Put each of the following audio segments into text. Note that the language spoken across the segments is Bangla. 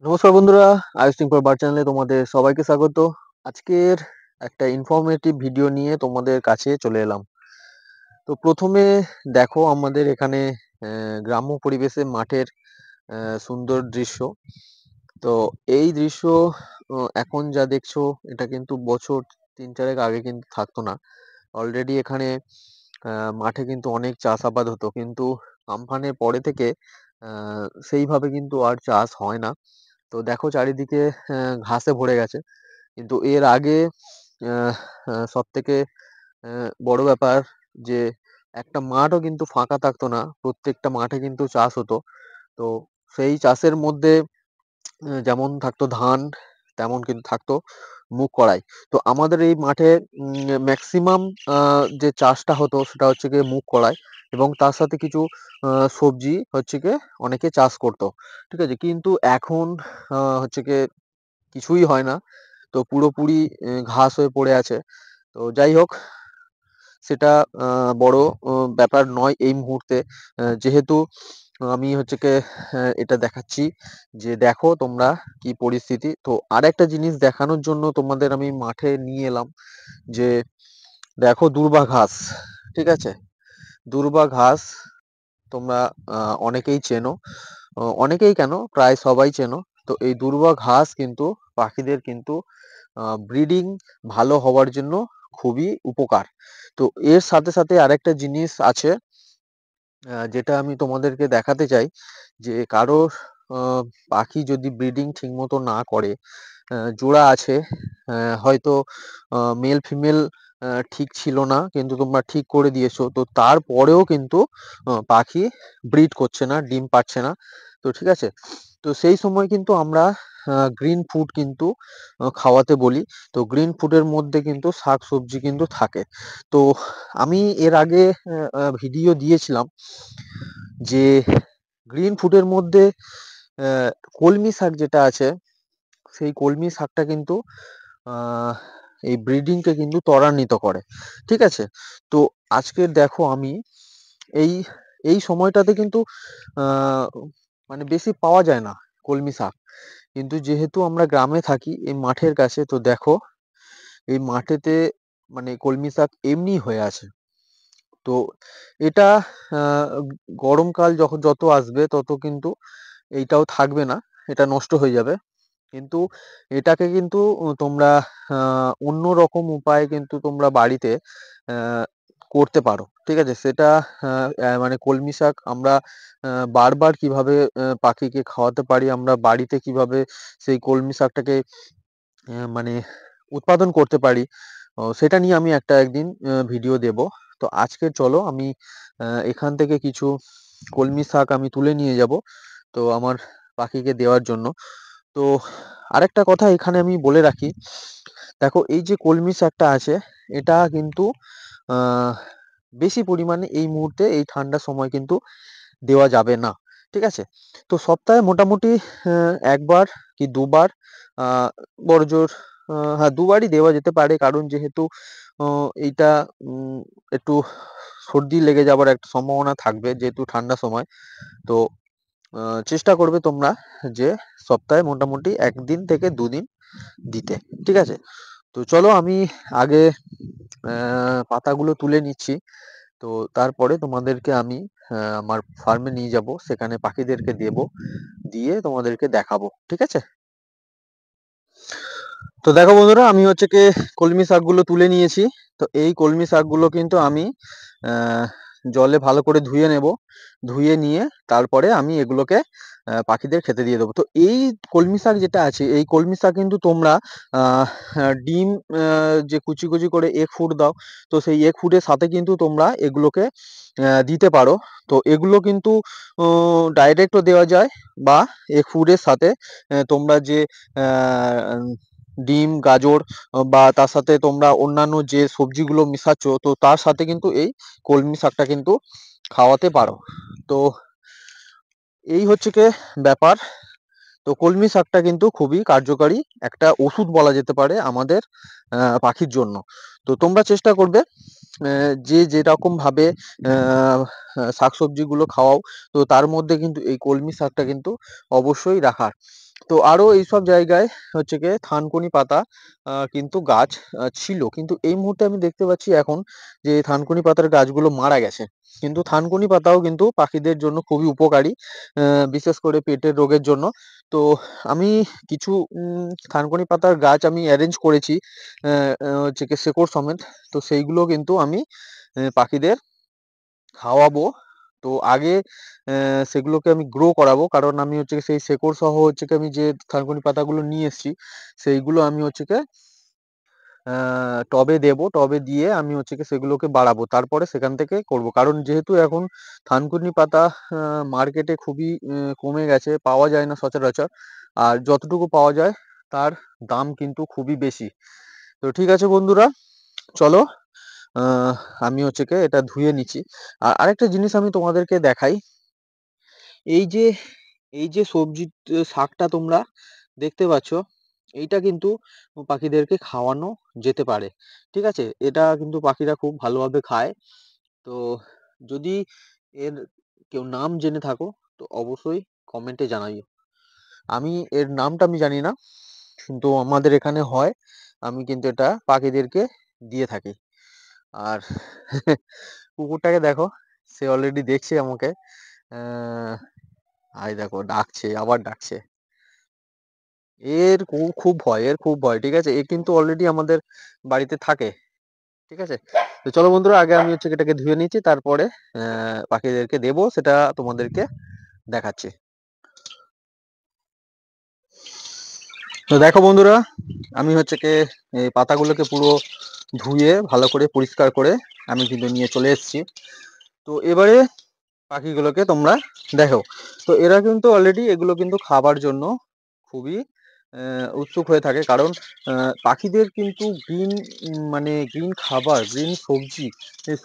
নমস্কার বন্ধুরা, আইসিং ফর বার্ড চ্যানেলে তোমাদের সবাইকে স্বাগত। আজকের একটা ইনফরমেটিভ ভিডিও নিয়ে তোমাদের কাছে চলে এলাম। তো প্রথমে দেখো আমাদের এখানে গ্রাম্য পরিবেশে মাঠের সুন্দর দৃশ্য। তো এই দৃশ্য এখন যা দেখছো এটা কিন্তু বছর ৩-৪ আগে কিন্তু থাকতো না। অলরেডি এখানে মাঠে কিন্তু অনেক চাষাবাদ হতো, কিন্তু আমফানের পরে থেকে সেইভাবে কিন্তু আর চাষ হয় না। তো দেখো চারিদিকে ঘাসে ভরে গেছে। কিন্তু এর আগে আহ, সব থেকে বড় ব্যাপার যে একটা মাঠও কিন্তু ফাঁকা থাকতো না, প্রত্যেকটা মাঠে কিন্তু চাষ হতো। তো সেই চাষের মধ্যে যেমন থাকতো ধান, তেমন কিন্তু থাকতো মুগ কড়াই। তো আমাদের এই মাঠে ম্যাক্সিমাম যে চাষটা হতো সেটা হচ্ছে গিয়ে মুগ কড়াই, এবং তার সাথে কিছু সবজি হচ্ছে গিয়ে অনেকে চাষ করতো। ঠিক আছে, কিন্তু এখন হচ্ছে গিয়ে কিছুই হয় না। তো পুরোপুরি ঘাস হয়ে পড়ে আছে। তো যাই হোক, সেটা বড় ব্যাপার নয় এই মুহূর্তে। যেহেতু আমি হচ্ছে গিয়ে এটা দেখাচ্ছি যে দেখো তোমরা কি পরিস্থিতি। তো আরেকটা জিনিস দেখানোর জন্য তোমাদের আমি মাঠে নিয়ে এলাম যে দেখো দূর্বা ঘাস। ঠিক আছে, দূর্বা ঘাস তোমরা অনেকেই চেনো, অনেকেই কেন প্রায় সবাই চেনো। তো এই দূর্বা ঘাস কিন্তু পাখিদের কিন্তু ব্রিডিং ভালো হওয়ার জন্য খুবই উপকার। তো এর সাথে সাথে আরেকটা জিনিস আছে যেটা আমি তোমাদেরকে দেখাতে চাই যে কারোর আহ, পাখি যদি ব্রিডিং ঠিকমতো না করে, জোড়া আছে, হয়তো মেল ফিমেল ঠিক ছিল না কিন্তু তোমরা ঠিক করে দিয়েছো, তো তারপরেও কিন্তু পাখি ব্রিড করছে না, ডিম পাচ্ছে না। তো ঠিক আছে, তো সেই সময় কিন্তু আমরা গ্রিন ফুড কিন্তু খাওয়াতে বলি। তো গ্রিন ফুডের মধ্যে কিন্তু শাক সবজি কিন্তু থাকে। তো আমি এর আগে ভিডিও দিয়েছিলাম যে গ্রিন ফুডের মধ্যে আহ, কলমি শাক যেটা আছে, সেই কলমি শাকটা কিন্তু আহ, এই ব্রিডিংকে কিন্তু ত্বরান্বিত করে। ঠিক আছে, তো আজকের দেখো আমি এই এই সময়টাতে কিন্তু আহ, মানে বেশি পাওয়া যায় না কলমি শাক, কিন্তু যেহেতু আমরা গ্রামে থাকি এই মাঠের কাছে, তো দেখো এই মাঠেতে মানে কলমি শাক এমনি হয়ে আছে। তো এটা গরমকাল যখন যত আসবে তত কিন্তু এইটাও থাকবে না, এটা নষ্ট হয়ে যাবে। কিন্তু এটাকে কিন্তু তোমরা অন্য রকম উপায়ে কিন্তু তোমরা বাড়িতে আহ, করতে পারো। ঠিক আছে, সেটা মানে কলমি শাক আমরা বারবার কিভাবে পাখিকে খাওয়াতে পারি, আমরা বাড়িতে কিভাবে সেই কলমি শাকটাকে মানে উৎপাদন করতে পারি, সেটা নিয়ে আমি একদিন ভিডিও দেব। তো আজকে চলো আমি এখান থেকে কিছু কলমি শাক আমি তুলে নিয়ে যাব, তো আমার পাখিকে দেওয়ার জন্য। তো আরেকটা কথা এখানে আমি বলে রাখি, দেখো এই যে কলমি শাকটা আছে এটা কিন্তু আহ, বেশি পরিমাণে এই মুহূর্তে এই ঠান্ডার সময় কিন্তু দেওয়া যাবে না। ঠিক আছে, তো সপ্তাহে মোটামুটি একবার কি দুবার, আহ, বড়জোর হ্যাঁ দুবারই দেওয়া যেতে পারে, কারণ যেহেতু এইটা একটু সর্দি লেগে যাবার একটা সম্ভাবনা থাকবে যেহেতু ঠান্ডা সময়। তো চেষ্টা করবে তোমরা যে সপ্তাহে মোটামুটি 1 দিন থেকে 2 দিন দিতে। ঠিক আছে, তো চলো আমি আগে পাতাগুলো তুলে নিচ্ছি। তো তারপরে তোমাদেরকে আমি আমার ফার্মে নিয়ে যাব, সেখানে পাখিদেরকে দেব, দিয়ে তোমাদেরকে দেখাবো। ঠিক আছে, তো দেখো বন্ধুরা আমি হচ্ছে কি কলমি শাকগুলো তুলে নিয়েছি। তো এই কলমি শাকগুলো কিন্তু আমি আহ, জলে ভালো করে ধুয়ে নেব। ধুয়ে নিয়ে তারপরে আমি এগুলোকে পাখিদের খেতে দিয়ে দেবো। তো এই কলমি শাক যেটা আছে এই কলমি শাক কিন্তু তোমরা আহ, ডিম যে কুচি কুচি করে এগ ফুড দাও, তো সেই এগ ফুডের সাথে কিন্তু তোমরা এগুলোকে দিতে পারো। তো এগুলো কিন্তু ডাইরেক্টও দেওয়া যায়, বা এগ ফুডের সাথে তোমরা যে ডিম গাজর বা তার সাথে তোমরা অন্যান্য যে সবজিগুলো মিশাচ্ছ, তো তার সাথে কিন্তু এই কলমি শাকটা কিন্তু খাওয়াতে পারো। তো এই হচ্ছে কি ব্যাপার। তো কলমি শাকটা কিন্তু খুবই কার্যকারী একটা ওষুধ বলা যেতে পারে আমাদের পাখির জন্য। তো তোমরা চেষ্টা করবে যে যেরকম ভাবে আহ শাকসবজিগুলো খাওয়াও, তো তার মধ্যে কিন্তু এই কলমি শাকটা কিন্তু অবশ্যই রাখার। তো আরো এইসব জায়গায় হচ্ছে গিয়ে থানকুনি পাতা কিন্তু গাছ ছিল, কিন্তু এই মুহূর্তে আমি দেখতে পাচ্ছি এখন যে থানকুনি পাতার গাছগুলো মারা গেছে। কিন্তু থানকুনি পাতাও কিন্তু পাখিদের জন্য খুবই উপকারী, বিশেষ করে পেটের রোগের জন্য। তো আমি কিছু থানকুনি পাতার গাছ আমি অ্যারেঞ্জ করেছি হচ্ছে গিয়ে শেকড় সমেত। তো সেইগুলো কিন্তু আমি পাখিদের খাওয়াবো। তো আগে সেগুলোকে আমি গ্রো করাবো, কারণ আমি হচ্ছে গিয়ে সেই শেকড় সহ হচ্ছে গিয়ে আমি যে থানকুনি পাতাগুলো নিয়ে এসেছি সেইগুলো আমি হচ্ছে গিয়ে টবে দেবো, টবে দিয়ে আমি হচ্ছে গিয়ে সেগুলোকে বাড়াবো, তারপরে সেখান থেকে করব। কারণ যেহেতু এখন থানকুনি পাতা মার্কেটে খুবই কমে গেছে, পাওয়া যায় না সচরাচর, আর যতটুকু পাওয়া যায় তার দাম কিন্তু খুবই বেশি। তো ঠিক আছে বন্ধুরা, চলো আহ আমি হচ্ছে গিয়ে এটা ধুয়ে নিচ্ছি। আর আরেকটা জিনিস আমি তোমাদেরকে দেখাই, এই যে এই যে সবজি শাকটা তোমরা দেখতে পাচ্ছ, এইটা কিন্তু পাখিদেরকে খাওয়ানো যেতে পারে। ঠিক আছে, এটা কিন্তু পাখিরা খুব ভালোভাবে খায়। তো যদি এর কেউ নাম জেনে থাকো তো অবশ্যই কমেন্টে জানাইও। আমি এর নামটা আমি জানি না, কিন্তু আমাদের এখানে হয়, আমি কিন্তু এটা পাখিদেরকে দিয়ে থাকি। আর কুকুরটাকে দেখো, সে অলরেডি দেখছে আমাকে, আহ আই দেখো ডাকছে, আবার ডাকছে। এর খুব ভয়, এর খুব ভয়। ঠিক আছে, এ কিন্তু অলরেডি আমাদের বাড়িতে থাকে। ঠিক আছে, তো চলো বন্ধুরা, আগে আমি হচ্ছে এটাকে ধুয়ে নিচ্ছি, তারপরে পাখিদেরকে দেবো, সেটা তোমাদেরকে দেখাচ্ছি। তো দেখো বন্ধুরা, আমি হচ্ছে কি এই পাতাগুলোকে পুরো ধুয়ে ভালো করে পরিষ্কার করে আমি কিন্তু নিয়ে চলে এসেছি। তো এবারে পাখিগুলোকে তোমরা দেখো, তো এরা কিন্তু অলরেডি এগুলো কিন্তু খাবার জন্য খুবই উৎসুক হয়ে থাকে, কারণ পাখিদের কিন্তু গ্রিন মানে গ্রিন খাবার, গ্রিন সবজি,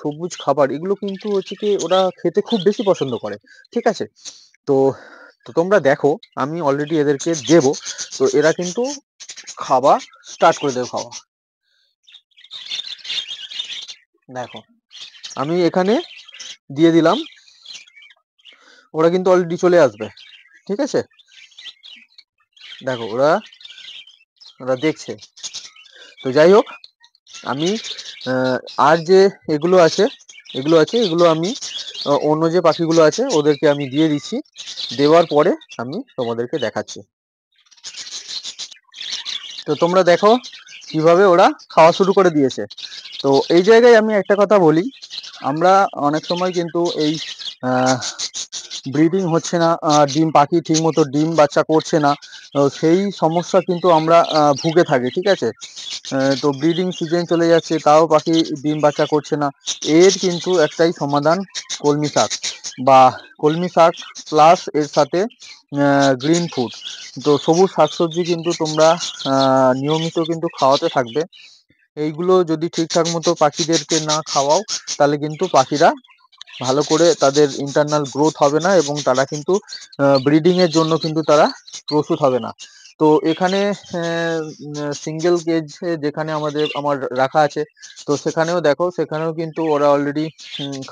সবুজ খাবার, এগুলো কিন্তু হচ্ছে কি ওরা খেতে খুব বেশি পছন্দ করে। ঠিক আছে, তো তো তোমরা দেখো, আমি অলরেডি এদেরকে দেবো। তো এরা কিন্তু খাওয়া স্টার্ট করে দেবে, খাওয়া দেখো আমি এখানে দিয়ে দিলাম, ওরা কিন্তু অলরেডি চলে আসবে। ঠিক আছে, দেখো ওরা ওরা দেখছে। তো যাই হোক, আমি আর যে এগুলো আছে, এগুলো আমি অন্য যে পাখিগুলো আছে ওদেরকে আমি দিয়ে দিচ্ছি। দেওয়ার পরে আমি তোমাদেরকে দেখাচ্ছি। তো তোমরা দেখো কিভাবে ওরা খাওয়া শুরু করে দিয়েছে। তো এই জায়গায় আমি একটা কথা বলি, আমরা অনেক সময় কিন্তু এই ব্রিডিং হচ্ছে না, ডিম পাখি ঠিক মতো ডিম বাচ্চা করছে না, সেই সমস্যা কিন্তু আমরা ভুগে থাকি। ঠিক আছে, তো ব্রিডিং সিজন চলে যাচ্ছে তাও পাখি ডিম বাচ্চা করছে না। এর কিন্তু একটাই সমাধান, কলমি শাক, বা কলমি শাক প্লাস এর সাথে গ্রিন ফুড। তো সবুজ শাকসবজি কিন্তু তোমরা নিয়মিত কিন্তু খাওয়াতে থাকবে। এইগুলো যদি ঠিকঠাক মতো পাখিদেরকে না খাওয়াও, তাহলে কিন্তু পাখিরা ভালো করে তাদের ইন্টারনাল গ্রোথ হবে না, এবং তারা কিন্তু ব্রিডিং এর জন্য কিন্তু তারা প্রস্তুত হবে না। তো এখানে সিঙ্গেল কেজ যেখানে আমার রাখা আছে, তো সেখানেও দেখো, সেখানেও কিন্তু ওরা অলরেডি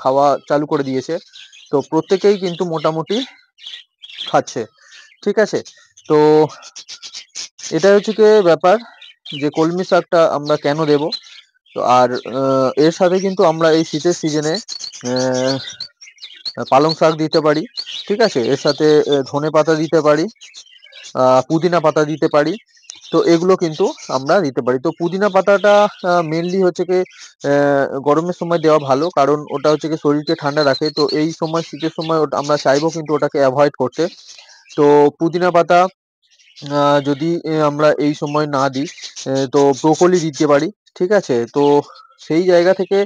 খাওয়া চালু করে দিয়েছে। তো প্রত্যেকেই কিন্তু মোটামুটি খাচ্ছে। ঠিক আছে, তো এটা হচ্ছে কি ব্যাপার, যে কলমি শাকটা আমরা কেন দেব। তো আর এর সাথে কিন্তু আমরা এই শীতের সিজনে পালং শাক দিতে পারি। ঠিক আছে, এর সাথে ধনে পাতা দিতে পারি, পুদিনা পাতা দিতে পারি। তো এগুলো কিন্তু আমরা দিতে পারি। তো পুদিনা পাতাটা মেনলি হচ্ছে কি গরমের সময় দেওয়া ভালো, কারণ ওটা হচ্ছে কি শরীরকে ঠান্ডা রাখে। তো এই সময় শীতের সময় আমরা চাইবো কিন্তু ওটাকে অ্যাভয়েড করতে। তো পুদিনা পাতা যদি আমরা এই সময় না দিই, তো ব্রোকলি দিতে পারি। ঠিক আছে, তো সেই জায়গা থেকে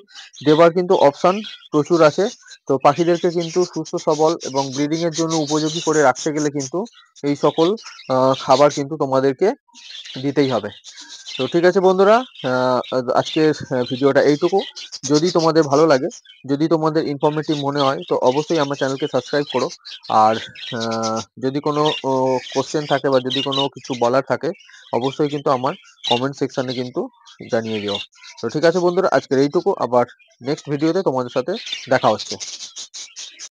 দেবার কিন্তু অপশন প্রচুর আছে। তো পাখিদেরকে কিন্তু সুস্থ সবল এবং ব্রিডিং এর জন্য উপযোগী করে রাখতে গেলে কিন্তু এই সকল খাবার কিন্তু তোমাদেরকে দিতেই হবে। তো ঠিক আছে বন্ধুরা, আজকের ভিডিওটা এইটুকু। যদি তোমাদের ভালো লাগে, যদি তোমাদের ইনফরমেটিভ মনে হয়, তো অবশ্যই আমার চ্যানেলকে সাবস্ক্রাইব করো। আর যদি কোনো কোশ্চেন থাকে বা যদি কোনো কিছু বলার থাকে, অবশ্যই কিন্তু আমার কমেন্ট সেকশানে কিন্তু জানিয়ে দিও। তো ঠিক আছে বন্ধুরা, আজকের এইটুকু। আবার নেক্সট ভিডিওতে তোমাদের সাথে দেখা হচ্ছে।